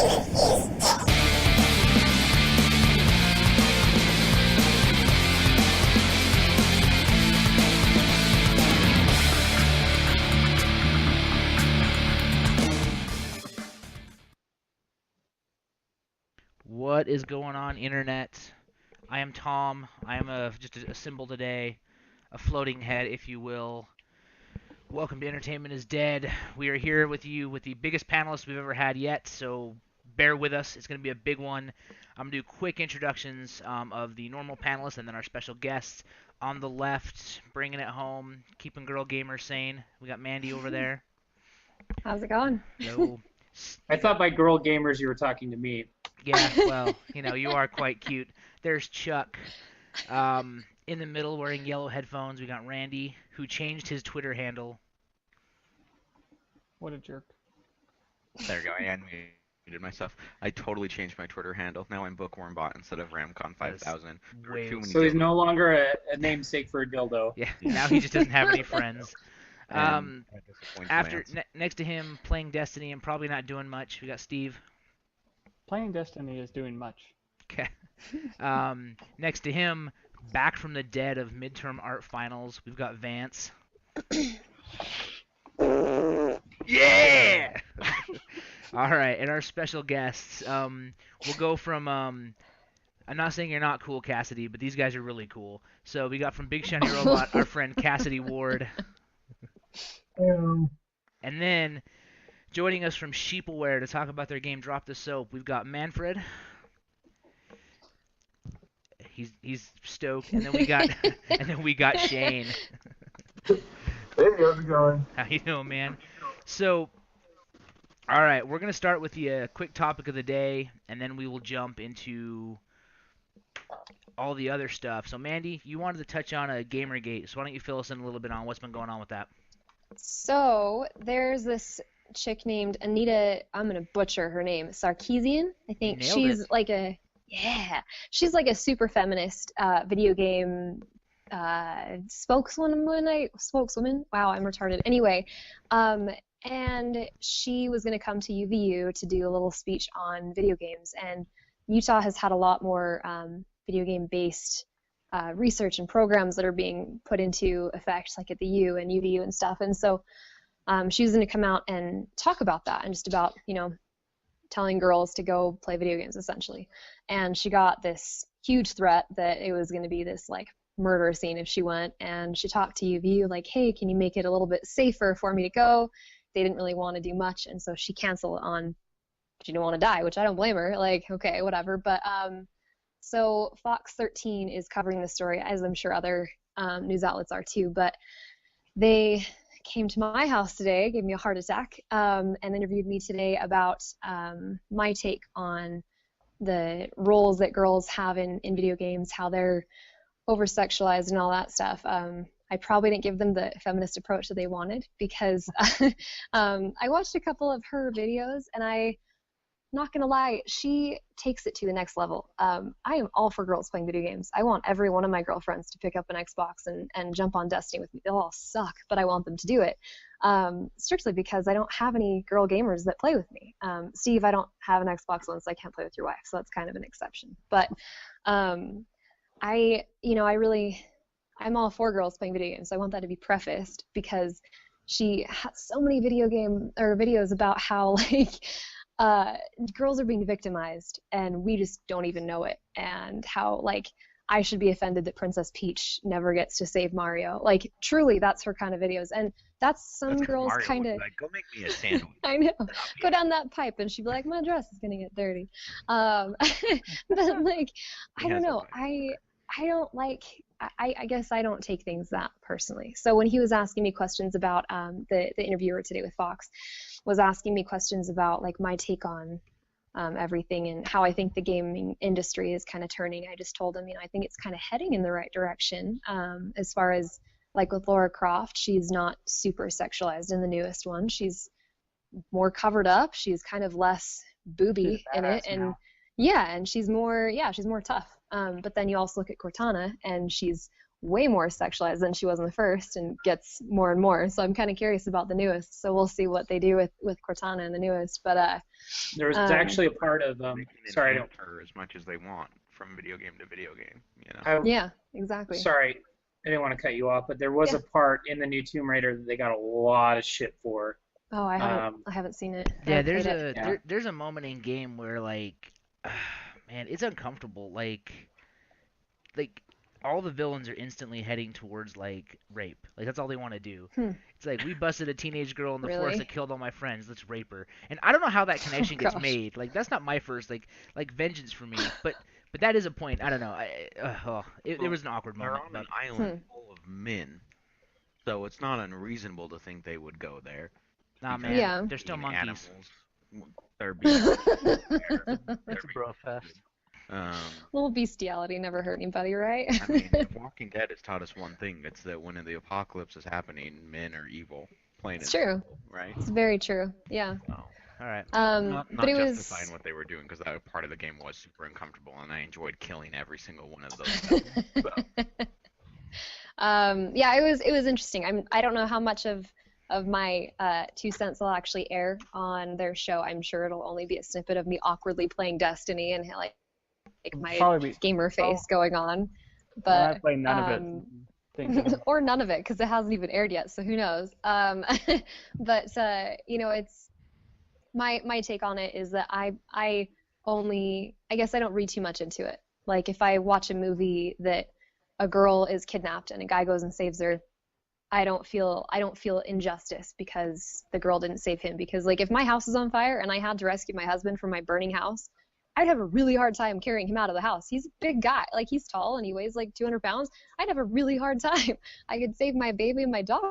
What is going on, internet? I am Tom. I am just a symbol today, a floating head, if you will. Welcome to Entertainment is Dead. We are here with you with the biggest panelists we've ever had yet, so bear with us. It's going to be a big one. I'm going to do quick introductions of the normal panelists and then our special guests. On the left, bringing it home, keeping girl gamers sane. We got Mandy over there. How's it going? Hello. I thought by girl gamers you were talking to me. Yeah, well, you are quite cute. There's Chuck. In the middle, wearing yellow headphones, we got Randy, who changed his Twitter handle. What a jerk. There we go. I unmuted myself. I totally changed my Twitter handle. Now I'm Bookwormbot instead of Ramcon5000. So he's no longer a namesake for a dildo. Yeah, now he just doesn't have any friends. After Next to him, playing Destiny and probably not doing much, we got Steve. Playing Destiny is doing much. Okay. Next to him, back from the dead of midterm art finals, we've got Vance. Yeah! All right, and our special guests, we'll go from, I'm not saying you're not cool, Cassidy, but these guys are really cool. So we got from Big Shiny Robot, our friend Cassidy Ward. And then, joining us from Sheepaware to talk about their game Drop the Soap, we've got Manfred. He's stoked, and then we got Shane. Hey, how's it going? How you doing, man? So, all right, we're gonna start with the quick topic of the day, and then we will jump into all the other stuff. So, Mandy, you wanted to touch on Gamergate, so why don't you fill us in a little bit on what's been going on with that? So there's this chick named Anita. I'm gonna butcher her name. Sarkeesian, I think. She's like a super feminist video game spokeswoman. Wow, I'm retarded. Anyway, and she was gonna come to UVU to do a little speech on video games, and Utah has had a lot more video game based research and programs that are being put into effect, like at the U and UVU and stuff. And so she was going to come out and talk about that and just about, telling girls to go play video games, essentially. And she got this huge threat that it was going to be this, like, murder scene if she went. And she talked to UVU, like, hey, can you make it a little bit safer for me to go? They didn't really want to do much, and so she canceled on she didn't want to die, which I don't blame her. Like, okay, whatever. But so Fox 13 is covering the story, as I'm sure other news outlets are too. But they came to my house today, gave me a heart attack, and interviewed me today about my take on the roles that girls have in video games, how they're over-sexualized and all that stuff. I probably didn't give them the feminist approach that they wanted because I watched a couple of her videos, and not gonna lie, she takes it to the next level. I am all for girls playing video games. I want every one of my girlfriends to pick up an Xbox and jump on Destiny with me. They'll all suck, but I want them to do it. Strictly because I don't have any girl gamers that play with me. Steve, I don't have an Xbox One, so I can't play with your wife, so that's kind of an exception. But I'm all for girls playing video games. So I want that to be prefaced because she has so many videos about how girls are being victimized and we just don't even know it, and how I should be offended that Princess Peach never gets to save Mario. Like, truly, that's her kind of videos, and that's girls kind of go make me a sandwich. I know, go down that pipe, and she'd be like, my dress is gonna get dirty. But I don't know, I don't I guess I don't take things that personally. So when he was asking me questions about the interviewer today with Fox was asking me questions about my take on everything and how I think the gaming industry is kind of turning, I just told him, I think it's kind of heading in the right direction. As far as with Lara Croft, she's not super sexualized in the newest one. She's more covered up. She's kind of less booby in it, and and she's more tough. But then you also look at Cortana, and she's way more sexualized than she was in the first, and gets more and more. So I'm kind of curious about the newest. So we'll see what they do with Cortana in the newest. But There was actually a part of They can sorry, I enhance don't. her as much as they want from video game to video game. You know. yeah, exactly. Sorry, I didn't want to cut you off, but there was Yeah. a part in the new Tomb Raider that they got a lot of shit for. Oh, I haven't seen it. I Yeah, haven't there's played it. Yeah. there's a moment in game where like, man, it's uncomfortable. Like all the villains are instantly heading towards like rape. Like that's all they want to do. It's like we busted a teenage girl in the forest Really? that killed all my friends. Let's rape her. And I don't know how that connection gets gosh. made. Like that's not my first like vengeance for me. But that is a point. I don't know. There was an awkward They're moment. on an But island full of men, so it's not unreasonable to think they would go there. nah, Because man, Yeah. they're still being monkeys. Animals, they're being they're It's a bro fest. Little bestiality never hurt anybody, right? I mean, Walking Dead has taught us one thing. It's that when the apocalypse is happening, men are evil. Plain It's and true. simple, right? It's very true. Yeah. So, All right. not But it was justifying what they were doing because that part of the game was super uncomfortable, and I enjoyed killing every single one of those guys. So, yeah, it was interesting. I don't know how much of my 2 cents will actually air on their show. I'm sure it'll only be a snippet of me awkwardly playing Destiny and like my Probably be. gamer face going on. I But play none of it. Thinking, or none of it, because it hasn't even aired yet, so who knows. But you know, it's my take on it is that I guess I don't read too much into it. Like if I watch a movie that a girl is kidnapped and a guy goes and saves her, I don't feel injustice because the girl didn't save him. Because like if my house is on fire and I had to rescue my husband from my burning house, I'd have a really hard time carrying him out of the house. He's a big guy. Like he's tall and he weighs like 200 pounds. I'd have a really hard time. I could save my baby and my dog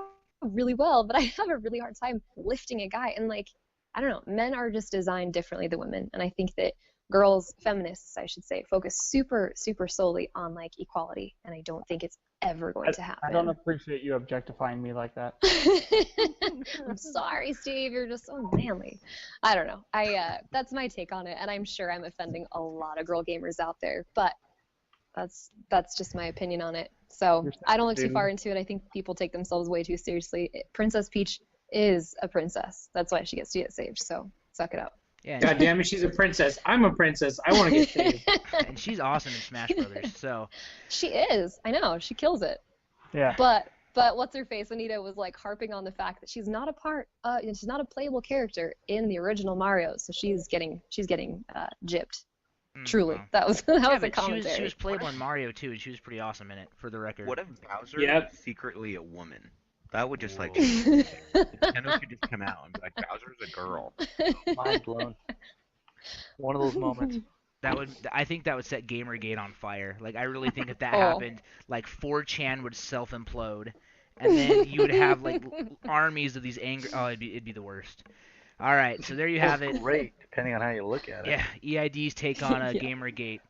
really well, but I have a really hard time lifting a guy. And like, I don't know, men are just designed differently than women. And I think that girls, feminists, I should say, focus super, super solely on like equality. And I don't think it's ever going to happen. I don't appreciate you objectifying me like that. I'm sorry, Steve. You're just so manly. I don't know. That's my take on it, and I'm sure I'm offending a lot of girl gamers out there, but that's just my opinion on it. So I don't look too far into it. I think people take themselves way too seriously. Princess Peach is a princess. That's why she gets to get saved. So suck it up. Yeah. God damn it, she's a princess. I'm a princess. I want to get saved. And she's awesome in Smash Brothers. So She is. I know. She kills it. Yeah. But what's her face? Anita was like harping on the fact that she's not she's not a playable character in the original Mario, so she's getting gypped. Truly, well. that was yeah, a but commentary. she was playable in Mario too, and she was pretty awesome in it. For the record. what if Bowser Yep. was secretly a woman? That would just like Nintendo could just come out and be like, Bowser's a girl. Mind blown. One of those moments. I think that would set Gamergate on fire. Like I really think if that Oh. happened, like 4chan would self-implode, and then you would have like armies of these angry. Oh, it'd be the worst. All right, so there you have it. Great, depending on how you look at it. Yeah, EID's take on Yeah. Gamergate.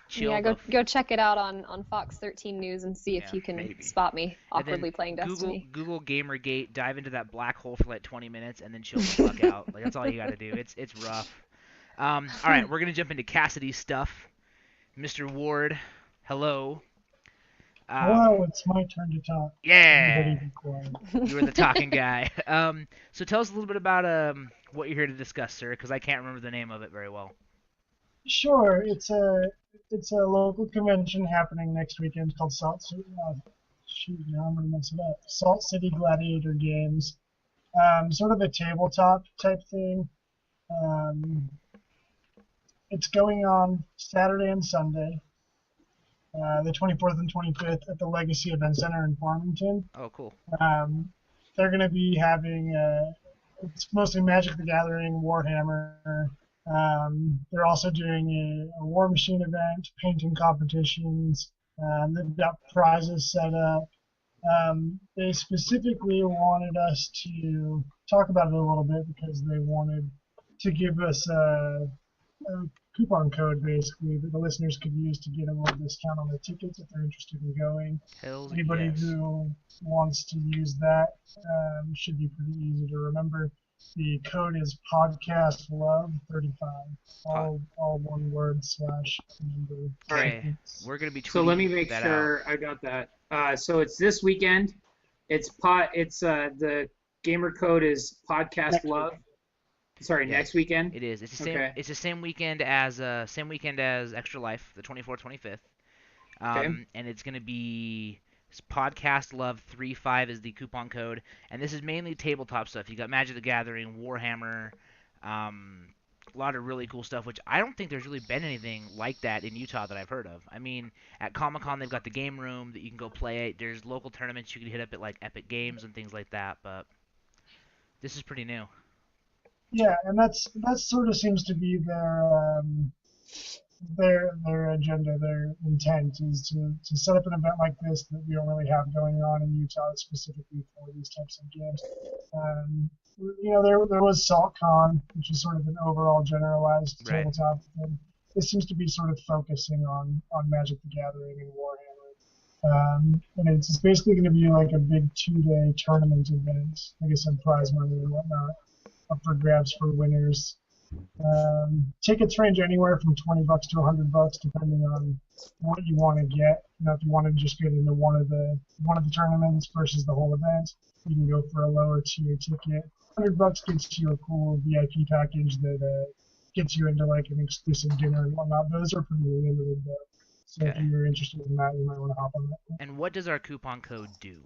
Chill. Yeah, go check it out on Fox 13 News and see if Yeah, you can maybe. spot me And then awkwardly playing Destiny. Google Gamergate, dive into that black hole for like 20 minutes, and then chill the fuck out. Like that's all you got to do. It's rough. All right, we're gonna jump into Cassidy's stuff. Mr. Ward, hello. Hello, it's my turn to talk. Yeah, Everybody be quiet. you were the talking guy. So tell us a little bit about what you're here to discuss, sir, because I can't remember the name of it very well. Sure, it's a local convention happening next weekend called Salt City. Shoot, now I'm gonna mess it up. Salt City Gladiator Games. Sort of a tabletop type thing. It's going on Saturday and Sunday, the 24th and 25th at the Legacy Event Center in Farmington. Oh, cool. They're going to be having, it's mostly Magic the Gathering, Warhammer. They're also doing a War Machine event, painting competitions. They've got prizes set up. They specifically wanted us to talk about it a little bit because they wanted to give us a coupon code, basically, that the listeners could use to get a little discount on their tickets if they're interested in going. Hells Anybody yes. who wants to use that should be pretty easy to remember. The code is podcastlove35. All one word / number. Okay, we're gonna be tweeting So let me make that sure I got that. So it's this weekend. The gamer code is podcast Next love. Sorry, Yes, next weekend. it is. It's the same. Okay. It's the same weekend as Extra Life, the 24th, 25th. Okay. And it's gonna be podcast love 35 is the coupon code, and this is mainly tabletop stuff. You got Magic the Gathering, Warhammer, a lot of really cool stuff. Which I don't think there's really been anything like that in Utah that I've heard of. I mean, at Comic Con they've got the game room that you can go play at. There's local tournaments you can hit up at like Epic Games and things like that. But this is pretty new. Yeah, and that sort of seems to be their agenda, their intent is to set up an event like this that we don't really have going on in Utah specifically for these types of games. There was SaltCon, which is sort of an overall generalized Right. tabletop thing. This seems to be sort of focusing on Magic the Gathering and Warhammer. And it's basically going to be like a big 2-day tournament event, like I said, prize money and whatnot, up for grabs for winners. Tickets range anywhere from $20 to $100, depending on what you want to get. If you want to just get into one of the tournaments versus the whole event, you can go for a lower tier ticket. $100 gets you a cool VIP package that gets you into like an exclusive dinner and whatnot. Those are pretty limited though. So if Okay. you're interested in that, you might want to hop on that. And what does our coupon code do?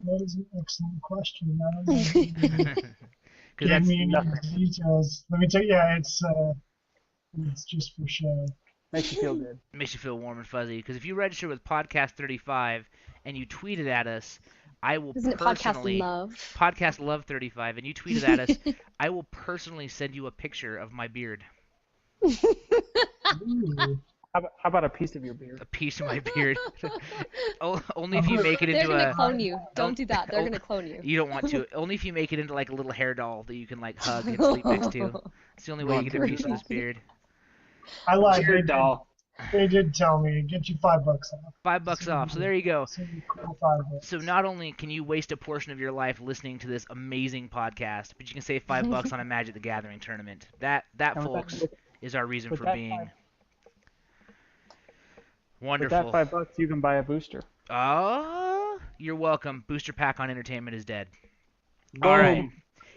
That is an excellent question. I don't know. Because Give that's me any details. Let me tell you. Yeah, it's just for show. Makes you feel good. makes you feel warm and fuzzy. Because if you register with Podcast 35 and you tweet it at us, I will Isn't it personally podcast love? Podcast Love 35, and you tweet it at us, I will personally send you a picture of my beard, Ooh. How about a piece of your beard? a piece of my beard. Only if you make it They're into gonna a. clone you. Don't do that. They're oh, gonna clone you. You don't want to. Only if you make it into like a little hair doll that you can like hug and sleep next to. It's the only way you get a piece of this beard. I lied. Beard doll. They did tell me get you $5 off. $5 off. So there you go. So cool $5. So not only can you waste a portion of your life listening to this amazing podcast, but you can save $5 on a Magic the Gathering tournament. That And folks is our reason with for that being with wonderful. that $5 you can buy a booster. Oh, you're welcome. Booster pack on entertainment is dead. All right,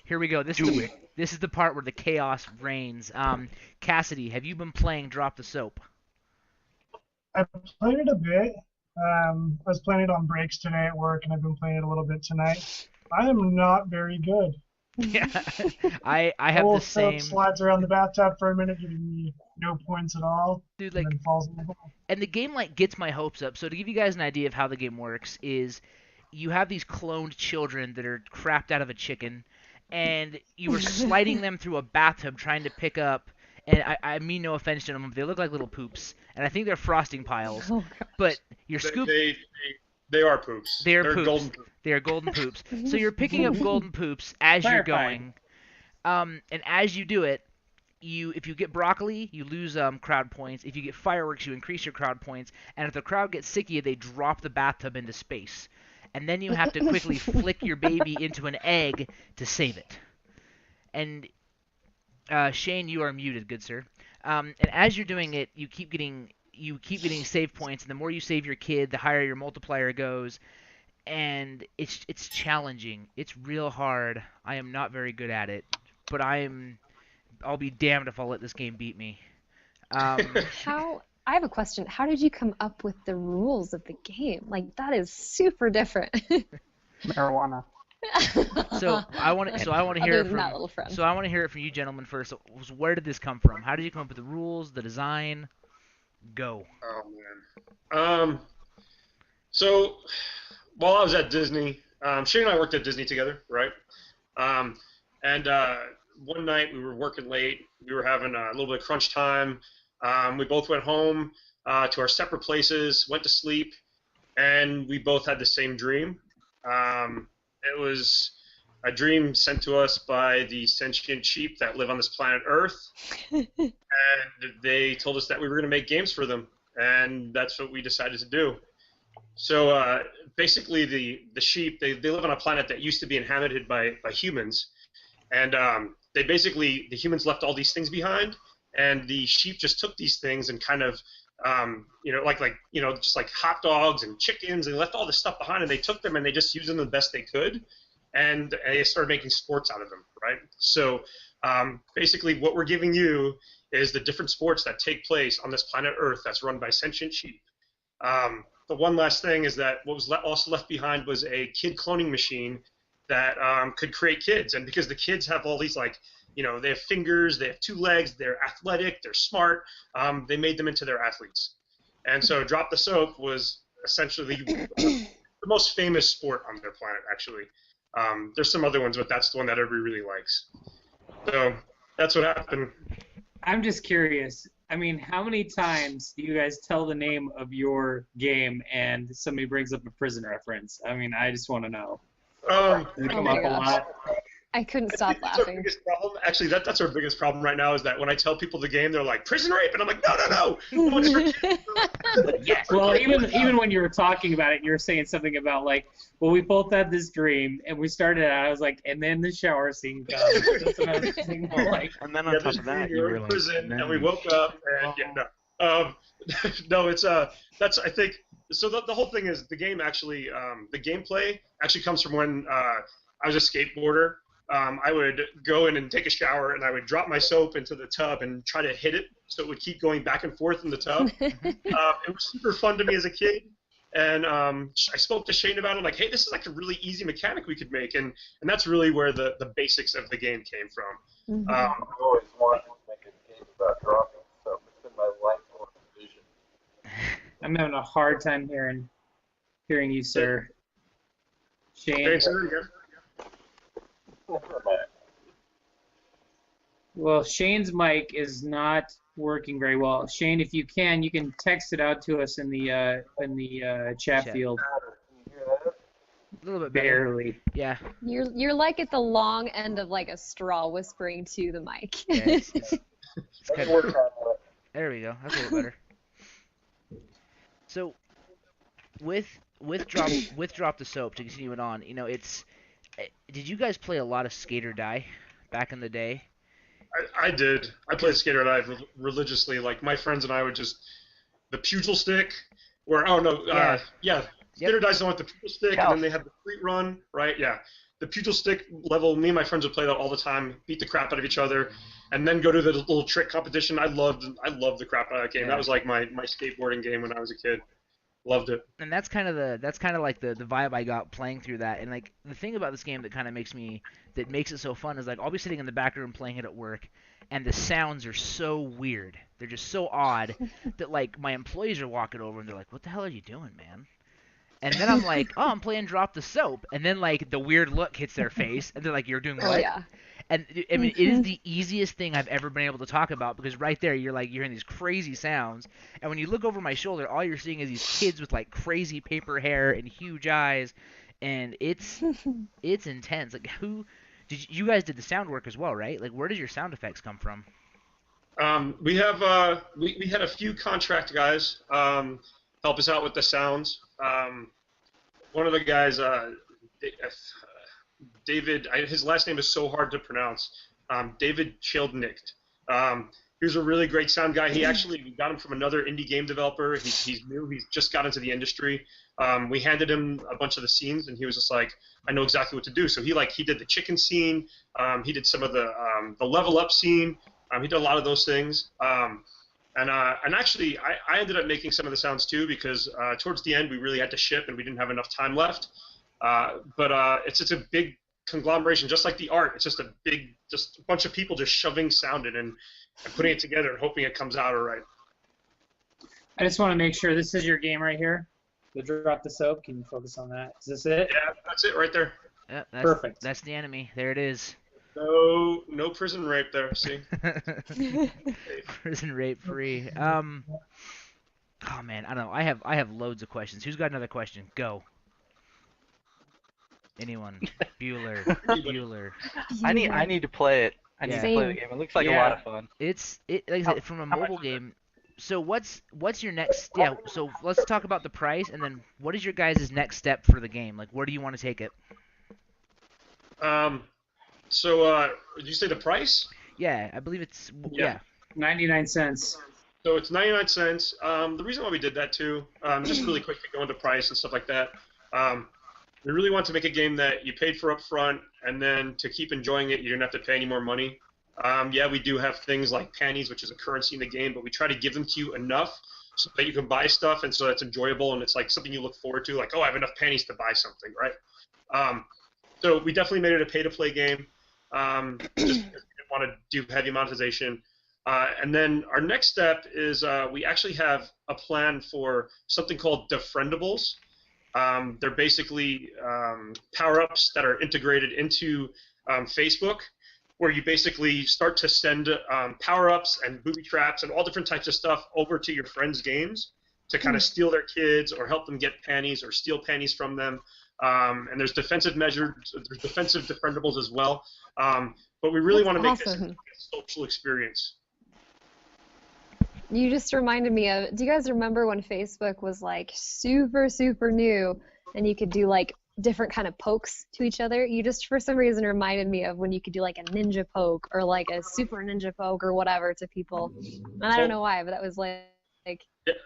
here we go. This is the part where the chaos reigns. Cassidy, have you been playing Drop the Soap? I've played it a bit. I was playing it on breaks today at work, and I've been playing it a little bit tonight. I am not very good. Yeah, I have Whole the soap same. slides around the bathtub for a minute, giving me no points at all, Dude, and like, then falls in the hole. and the game like gets my hopes up. So to give you guys an idea of how the game works is you have these cloned children that are crapped out of a chicken, and you are sliding them through a bathtub trying to pick up. And I mean no offense to them, but they look like little poops, and I think they're frosting piles. Oh, God. But you're scoop. They are poops. They're They're poops. golden poops. They are golden poops. So you're picking up golden poops as you're Clarify. going, and as you do it, if you get broccoli, you lose crowd points. If you get fireworks, you increase your crowd points. And if the crowd gets sick of you, they drop the bathtub into space. And then you have to quickly flick your baby into an egg to save it. And Shane, you are muted, good sir. And as you're doing it, you keep getting save points, and the more you save your kid, the higher your multiplier goes. And it's challenging. It's real hard. I am not very good at it, but I'll be damned if I'll let this game beat me. I have a question. How did you come up with the rules of the game? Like, that is super different. Marijuana. So I want to hear Other it than that little friend. So I want to hear it from you gentlemen first. So where did this come from? How did you come up with the rules, the design? Go. Oh man. So while I was at Disney, Shane and I worked at Disney together, right? And one night we were working late. We were having a little bit of crunch time. We both went home to our separate places, went to sleep, and we both had the same dream. It was a dream sent to us by the sentient sheep that live on this planet Earth, and they told us that we were going to make games for them, and that's what we decided to do. So basically, the sheep, they live on a planet that used to be inhabited by humans, and the humans left all these things behind, and the sheep just took these things and kind of just like hot dogs and chickens, and left all this stuff behind, and they took them and they just used them the best they could, and they started making sports out of them, right? So basically, what we're giving you is the different sports that take place on this planet Earth that's run by sentient sheep. The one last thing is that what was also left behind was a kid cloning machine that could create kids, and because the kids have all these they have fingers, they have 2 legs, they're athletic, they're smart. They made them into their athletes. And so Drop the Soap was essentially the most famous sport on their planet, actually. There's some other ones, but that's the one that everybody really likes. So that's what happened. I'm just curious. I mean, how many times do you guys tell the name of your game and somebody brings up a prison reference? I mean, I just want to know. Does it come my up a gosh. lot? I couldn't stop That's our laughing. biggest problem. Actually, that's our biggest problem right now is that when I tell people the game, they're like, prison rape, and I'm like, no, it's for kids. Yes. Well, even when you were talking about it, you were saying something about like, well, we both had this dream, and we started out. I was like, and then the shower scene comes. That's what I was thinking. Like, And then on Yeah, top this of that, we you were were in like, prison, and we woke up, and no, it's that's I think. So the whole thing is the game actually, the gameplay actually comes from when I was a skateboarder. I would go in and take a shower, and I would drop my soap into the tub and try to hit it so it would keep going back and forth in the tub. It was super fun to me as a kid, and I spoke to Shane about it. I'm like, hey, this is like a really easy mechanic we could make, and that's really where the basics of the game came from. I've always wanted to make a game about dropping stuff. It's been my lifelong vision. I'm having a hard time hearing you, sir. Shane. Okay, so there you go. Never mind. Well, Shane's mic is not working very well. Shane, if you can text it out to us in the chat Chat. field. Can you hear that? A little bit better. Barely. Yeah. You're like at the long end of like a straw whispering to the mic. Yeah, it's Let's kind work of, on that. there we go. That's a little better. So, with drop the soap to continue it on, did you guys play a lot of Skate or Die back in the day? I did. I played Skater Dive religiously. Like my friends and I would just the pugil stick, Yep. Skater Dive's the one with the pugil stick, and then they have the street run, right? Yeah, the pugil stick level. Me and my friends would play that all the time, beat the crap out of each other, and then go to the little trick competition. I loved the crap out of that game. Yeah. That was like my skateboarding game when I was a kid. Loved it. And that's kind of like the vibe I got playing through that. And like the thing about this game that kind of makes it so fun is like I'll be sitting in the back room playing it at work, and the sounds are so weird. They're just so odd that like my employees are walking over and they're like, "What the hell are you doing, man?" And then I'm like, "Oh, I'm playing Drop the Soap." And then like the weird look hits their face, and they're like, "You're doing what?" Oh yeah. And I mean, it is the easiest thing I've ever been able to talk about because right there, you're hearing these crazy sounds, and when you look over my shoulder, all you're seeing is these kids with like crazy paper hair and huge eyes, and it's intense. Like, you guys did the sound work as well, right? Like, where does your sound effects come from? We have we had a few contract guys help us out with the sounds. One of the guys, David, his last name is so hard to pronounce. David Childnicht. He was a really great sound guy. We got him from another indie game developer. He's new. He's just got into the industry. We handed him a bunch of the scenes, and he was just like, "I know exactly what to do." So he did the chicken scene. He did some of the level up scene. He did a lot of those things. And actually, I ended up making some of the sounds too because towards the end we really had to ship and we didn't have enough time left. But it's a big conglomeration, just like the art. It's just a bunch of people just shoving sound in and putting it together and hoping it comes out all right. I just want to make sure this is your game right here. The Drop the Soap. Can you focus on that? Is this it? Yeah, that's it right there. Yep, that's, Perfect. That's the enemy. There it is. No prison rape there. See. Prison rape free. Oh man, I don't know. I have loads of questions. Who's got another question? Go. Anyone? Bueller. I need to play it. I need Yeah. to play the game. It looks like a Yeah. lot of fun. Like I said, from a mobile game. So what's your next? Yeah. So let's talk about the price, and then what is your guys' next step for the game? Like, where do you want to take it? So did you say the price? Yeah, I believe it's Yeah. 99 cents. So it's 99 cents. The reason why we did that too, just really quick to go into price and stuff like that. Um, we really want to make a game that you paid for up front, and then to keep enjoying it, you didn't have to pay any more money. Yeah, we do have things like panties, which is a currency in the game, but we try to give them to you enough so that you can buy stuff, and so that's enjoyable, and it's like something you look forward to. Like, oh, I have enough panties to buy something, right? Um, so we definitely made it a pay-to-play game. Just because we didn't want to do heavy monetization. And then our next step is we actually have a plan for something called Defriendables. They're basically power-ups that are integrated into Facebook, where you basically start to send power-ups and booby traps and all different types of stuff over to your friends' games to kind of steal their kids or help them get panties or steal panties from them. And there's defensive measures, there's defensive defriendables as well. But we really want to make this a social experience. You just reminded me of, do you guys remember when Facebook was like super, super new and you could do like different kind of pokes to each other? You just for some reason reminded me of when you could do like a ninja poke or like a super ninja poke or whatever to people. And I don't know why, but that was like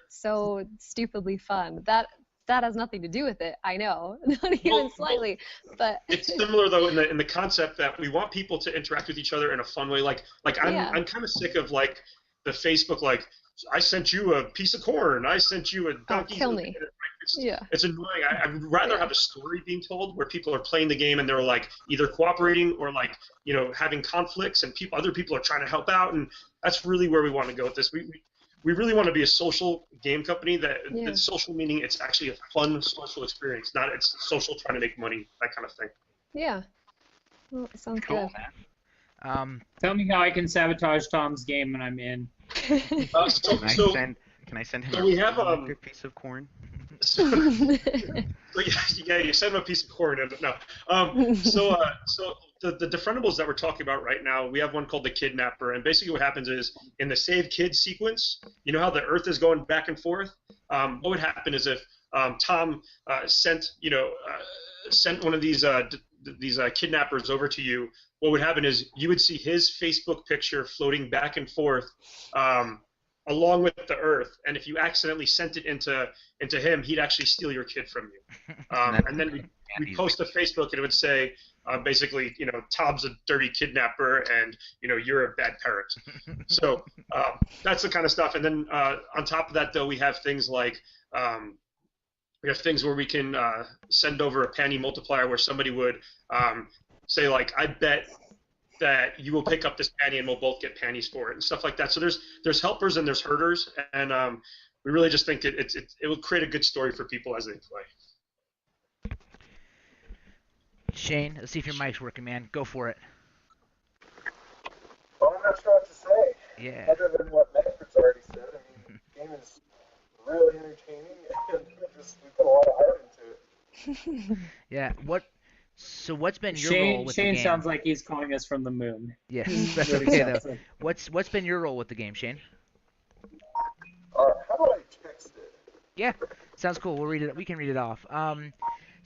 so stupidly fun. That has nothing to do with it, I know, not even slightly. But it's similar though in the concept that we want people to interact with each other in a fun way. Like I'm kind of sick of like the Facebook like I sent you a piece of corn, I sent you a donkey. Oh, kill me. It's annoying. I would rather have a story being told where people are playing the game and they're like either cooperating or like having conflicts and other people are trying to help out, and that's really where we want to go with this. We really want to be a social game company that social meaning it's actually a fun social experience, not it's social trying to make money, that kind of thing. Yeah. Well, it sounds Cool, good. man. Tell me how I can sabotage Tom's game when I'm in. Can I send him so we have a piece of corn? Yeah, you send him a piece of corn. No. So the defriendables that we're talking about right now, we have one called the Kidnapper, and basically what happens is in the Save Kids sequence, you know how the Earth is going back and forth. What would happen is if Tom sent one of these kidnappers over to you, what would happen is you would see his Facebook picture floating back and forth along with the Earth, and if you accidentally sent it into him, he'd actually steal your kid from you. And then we post to Facebook, and it would say basically, Tom's a dirty kidnapper, and you're a bad parent. So that's the kind of stuff. And then on top of that, though, we have things like where we can send over a panty multiplier, where somebody would say like, I bet that you will pick up this panty and we'll both get panties for it and stuff like that. So there's helpers and there's herders, and we really just think it will create a good story for people as they play. Shane, let's see if your mic's working, man. Go for it. Well, I'm not sure what to say. Yeah. Other than what Manfred's already said. I mean, the game is really entertaining, and we put a lot of heart into it. Yeah. So what's been your Shane, role with Shane the game? sounds like he's calling us from the moon. Yes, That's that's what he okay sounds though. like. What's been your role with the game, Shane? How do I text it? Yeah, sounds cool. We'll read it. We can read it off.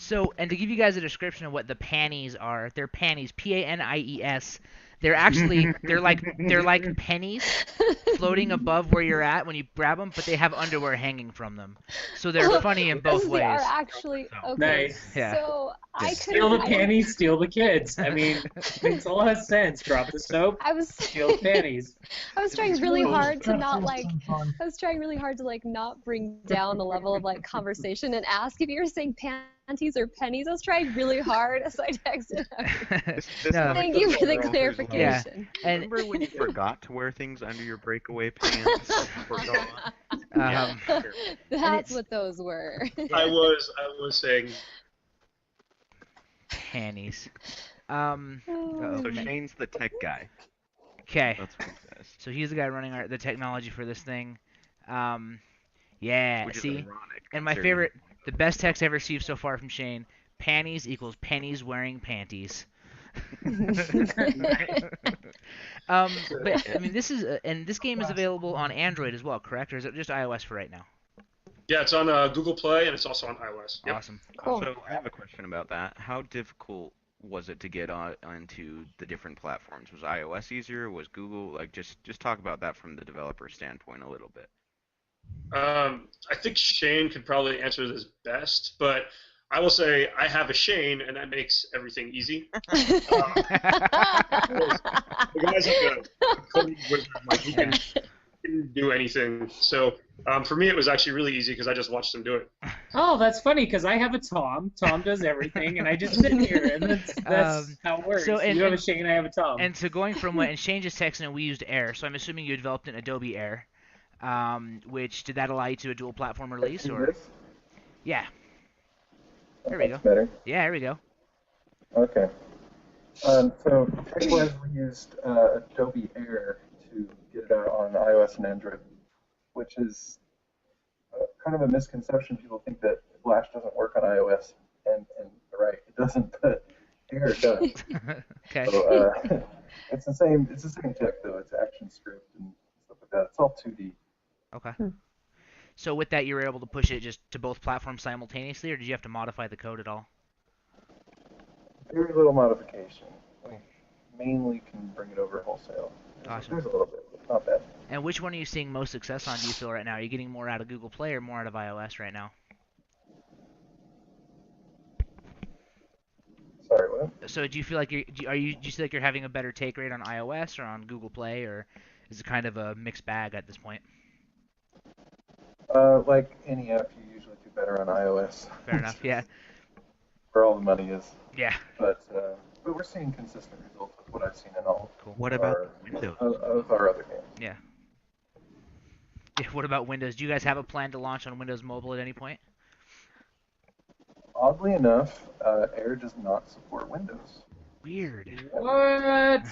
So, and to give you guys a description of what the panties are, they're panties, P-A-N-I-E-S. They're actually they're like pennies floating above where you're at when you grab them, but they have underwear hanging from them. So they're funny in both They are ways. actually okay. Nice. Yeah. So I Steal the couldn't. panties, steal the kids. I mean, makes a lot of sense. Drop the soap, I was steal the panties. I was trying really hard to not That's like. some fun. I was trying really hard to like not bring down the level of like conversation and ask if you were saying panties or pennies. I was trying really hard, so I texted him. No. Thank you for the Yeah. clarification. And Remember when you forgot to wear things under your breakaway pants? That's what those were. I was saying. panties. So Shane's the tech guy. Okay. That's what he says. So he's the guy running the technology for this thing. Yeah. Which is See, ironic. and my considering- favorite, the best text I ever received so far from Shane: panties equals pennies wearing panties. But I mean, this is and this game is available on Android as well, correct? Or is it just iOS for right now? Yeah, it's on Google Play and it's also on iOS. Yep. Awesome. Cool. So I have a question about that. How difficult was it to get on onto the different platforms? Was iOS easier? Was Google like just talk about that from the developer standpoint a little bit. I think Shane could probably answer this best, but I will say I have a Shane, and that makes everything easy. The guy's like a coding wizard, like he can do anything. So for me, it was actually really easy because I just watched him do it. Oh, that's funny because I have a Tom. Tom does everything, and I just sit here, and that's how it works. So, you have a Shane, I have a Tom. And so going from what, and Shane just texted, and we used Air, so I'm assuming you developed an Adobe Air, which did that allow you to a dual platform release, or? Yeah. There we go. Better. Yeah, here we go. Okay. So tech-wise, we used Adobe Air to get it out on iOS and Android, which is kind of a misconception. People think that Flash doesn't work on iOS, and right, it doesn't, but Air does. Okay. So it's the same tech though. It's ActionScript and stuff like that. It's all 2D. Okay. So with that, you were able to push it just to both platforms simultaneously, or did you have to modify the code at all? Very little modification. We mainly can bring it over wholesale. Awesome. There's a little bit, but not bad. And which one are you seeing most success on, do you feel, right now? Are you getting more out of Google Play or more out of iOS right now? Sorry, what? So do you feel like do you feel like you're having a better take rate on iOS or on Google Play, or is it kind of a mixed bag at this point? Like any app, you usually do better on iOS. Fair enough. Yeah. Where all the money is. Yeah. But we're seeing consistent results with what I've seen in all. Cool. What about Windows? Of our other games. Yeah. Yeah. What about Windows? Do you guys have a plan to launch on Windows Mobile at any point? Oddly enough, Air does not support Windows. Weird. What?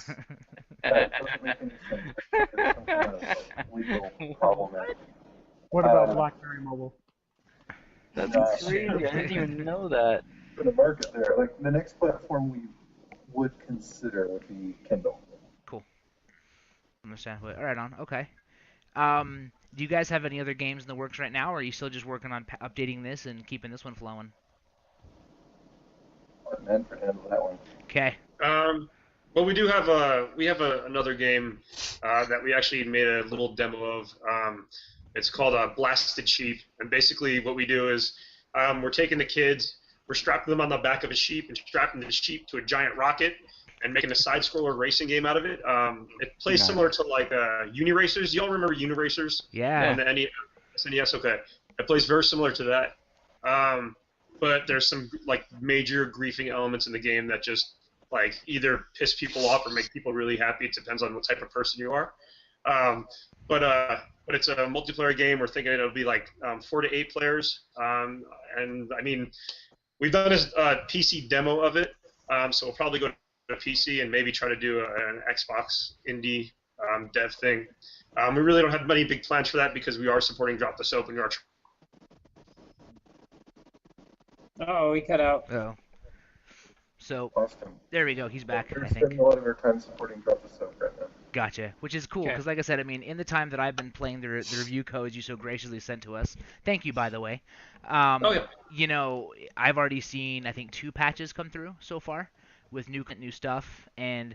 That doesn't make any sense. There's some kind of legal problem there. What about BlackBerry Mobile? That's crazy. I didn't even know that. For the market there, like the next platform we would consider would be Kindle. Cool. Understand. All right, on. Okay. Do you guys have any other games in the works right now, or are you still just working on updating this and keeping this one flowing? Let Manfred handle that one. Okay. Well, we do have another game that we actually made a little demo of. It's called Blasted Sheep, and basically what we do is we're taking the kids, we're strapping them on the back of a sheep and strapping the sheep to a giant rocket and making a side-scroller racing game out of it. It plays similar to like Uniracers. You all remember Uniracers? Yeah. On the SNES? Okay. It plays very similar to that. But there's some like major griefing elements in the game that just like either piss people off or make people really happy. It depends on what type of person you are. But it's a multiplayer game. We're thinking it'll be like 4 to 8 players. And I mean, we've done a PC demo of it. So we'll probably go to PC and maybe try to do an Xbox indie dev thing. We really don't have many big plans for that because we are supporting Drop the Soap and we are. Oh, he cut out. Oh. So Lost him. there we go. He's back. We're I think. spending a lot of our time supporting Drop the Soap right now. Gotcha. Which is cool Okay. because, like I said, I mean, in the time that I've been playing the review codes you so graciously sent to us, thank you, by the way. Oh, yeah. You know, I've already seen I think 2 patches come through so far with new stuff, and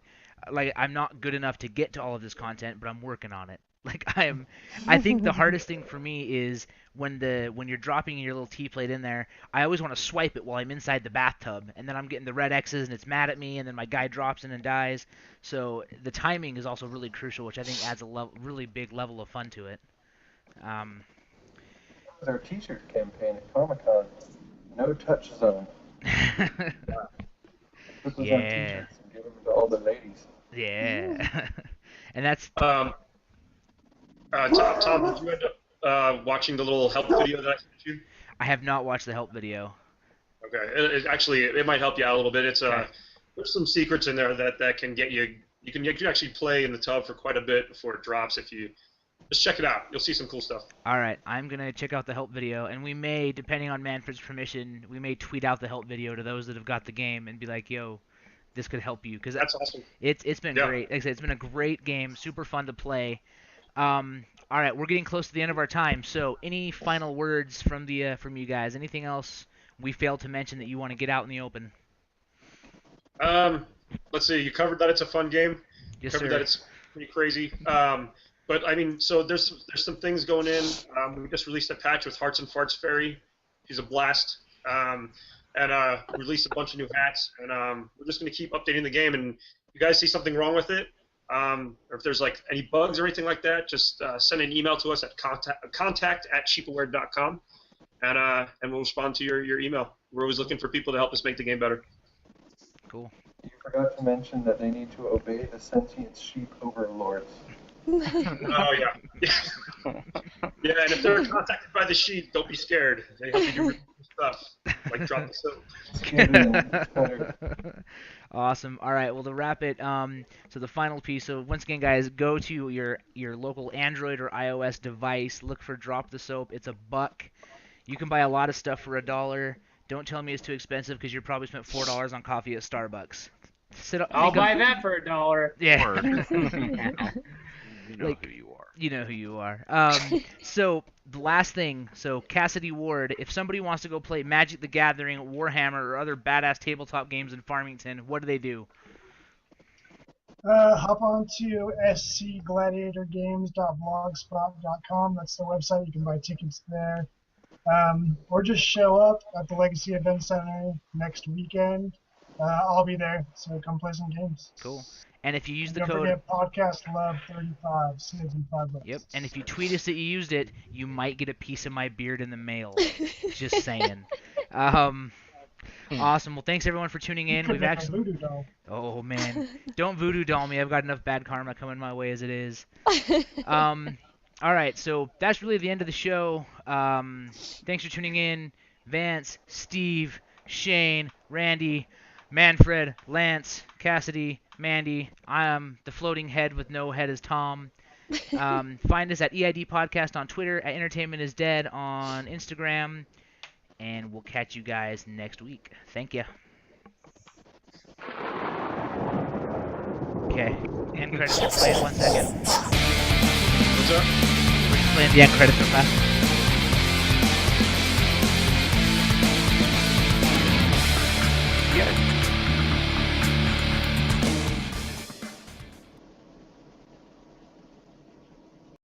like I'm not good enough to get to all of this content, but I'm working on it. Like I think the hardest thing for me is when you're dropping your little tea plate in there, I always want to swipe it while I'm inside the bathtub, and then I'm getting the red X's and it's mad at me, and then my guy drops in and dies. So the timing is also really crucial, which I think adds a really big level of fun to it. With our T-shirt campaign at Comic-Con, no touch zone. Put those on Yeah. T-shirts and give them to all the ladies. Yeah. And that's Tom, did you end up watching the little help video that I sent you? I have not watched the help video. Okay, it might help you out a little bit. It's Okay. there's some secrets in there that can get you. You can actually play in the tub for quite a bit before it drops. If you just check it out, you'll see some cool stuff. All right, I'm gonna check out the help video, and we may, depending on Manfred's permission, we may tweet out the help video to those that have got the game and be like, "Yo, this could help you," because That's awesome. it's been Yeah. great. Like I said, it's been a great game, super fun to play. All right, we're getting close to the end of our time. So, any final words from you guys? Anything else we failed to mention that you want to get out in the open? Let's see. You covered that it's a fun game. Yes, Covered sir. that it's pretty crazy. But I mean, so there's some things going in. We just released a patch with Hearts and Farts Fairy. She's a blast. And released a bunch of new hats. And we're just gonna keep updating the game. And if you guys see something wrong with it, or if there's like any bugs or anything like that, just send an email to us at contact@sheepaware.com, and we'll respond to your email. We're always looking for people to help us make the game better. Cool. You forgot to mention that they need to obey the sentient sheep overlords. Oh yeah. Yeah, and if they're contacted by the sheep, don't be scared. They help you do really cool stuff, like drop the soap. Awesome. All right. Well, to wrap it, so the final piece. So once again, guys, go to your local Android or iOS device. Look for Drop the Soap. It's $1. You can buy a lot of stuff for $1. Don't tell me it's too expensive because you probably spent $4 on coffee at Starbucks. I'll buy that for $1. Yeah. You know who you are. You know who you are. So the last thing, so Cassidy Ward, if somebody wants to go play Magic the Gathering, Warhammer, or other badass tabletop games in Farmington, what do they do? Hop on to scgladiatorgames.blogspot.com. That's the website. You can buy tickets there. Or just show up at the Legacy Event Center next weekend. I'll be there, so come play some games. Cool. And if you use the Don't code... forget Podcast Love 35, saves you $5. Yep. And if you tweet us that you used it, you might get a piece of my beard in the mail. Just saying. Awesome. Well, thanks everyone for tuning in. We've actually... Voodoo doll. Oh man, don't voodoo doll me. I've got enough bad karma coming my way as it is. All right, so that's really the end of the show. Thanks for tuning in, Vance, Steve, Shane, Randy, Manfred, Lance, Cassidy, Mandy. I'm the floating head with no head is Tom. Find us at EID Podcast on Twitter, at Entertainment is Dead on Instagram, and we'll catch you guys next week. Thank you. Okay, end credits. Play it 1 second. What's up? We're just playing the end credits real fast.